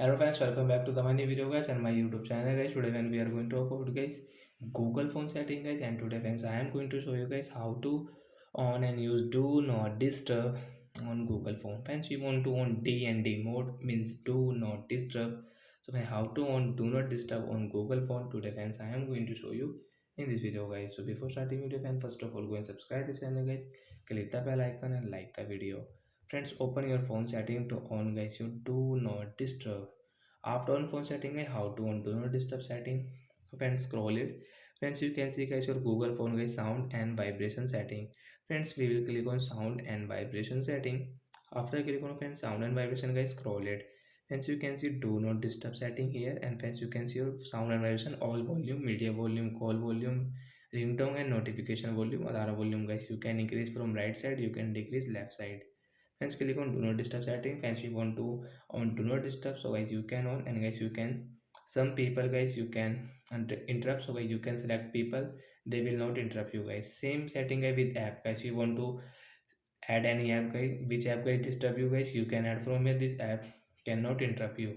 Hello friends, welcome back to the my new video guys and my YouTube channel guys. Today when we are going to talk about guys Google phone setting guys, and today friends I am going to show you guys how to on and use do not disturb on Google phone. Friends, we want to on D&D mode, means do not disturb. So friends, how to on do not disturb on Google phone today friends I am going to show you in this video guys. So before starting video friends, first of all go and subscribe the channel guys, click the bell icon and like the video. Friends, open your phone setting to on guys. You do not disturb. After on phone setting, how to on do not disturb setting. Friends, scroll it. Friends, you can see guys your Google phone guys sound and vibration setting. Friends, we will click on sound and vibration setting. After click on friends sound and vibration guys, scroll it. Friends, you can see do not disturb setting here, and friends you can see your sound and vibration, all volume, media volume, call volume, ringtone and notification volume, alarm volume guys. You can increase from right side, you can decrease left side. Friends, click on do not disturb setting. Friends, you want to on do not disturb, so guys you can on, and guys you can some people guys you can interrupt, so guys you can select people, they will not interrupt you guys. Same setting guys with app guys. You want to add any app guys, which app guys disturb you guys, you can add from here. This app cannot interrupt you.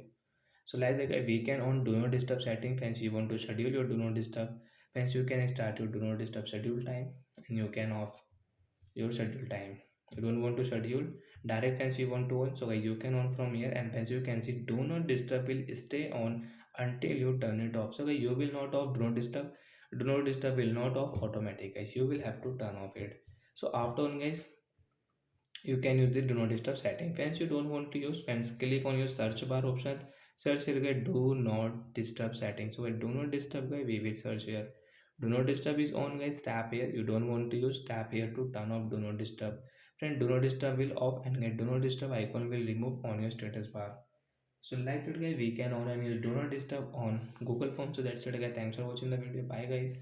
So like that guys, we can on do not disturb setting. Friends, you want to schedule your do not disturb. Friends, you can start your do not disturb schedule time, and you can off your schedule time. You don't want to schedule direct, fence you want to on, so guys you can on from here, and fence you can see do not disturb will stay on until you turn it off. So guys you will not off do not disturb. Do not disturb will not off automatic guys, you will have to turn off it. So after on guys, you can use the do not disturb setting. Fence you don't want to use, fence click on your search bar option, search here guys do not disturb setting. So do not disturb guys, we will search here. Do not disturb is on guys, tap here. You don't want to use, tap here to turn off do not disturb. Friend, do not disturb will off, and get do not disturb icon will remove on your status bar. So like that guys, we can on and use do not disturb on Google phone. So that's it guys, thanks for watching the video, bye guys.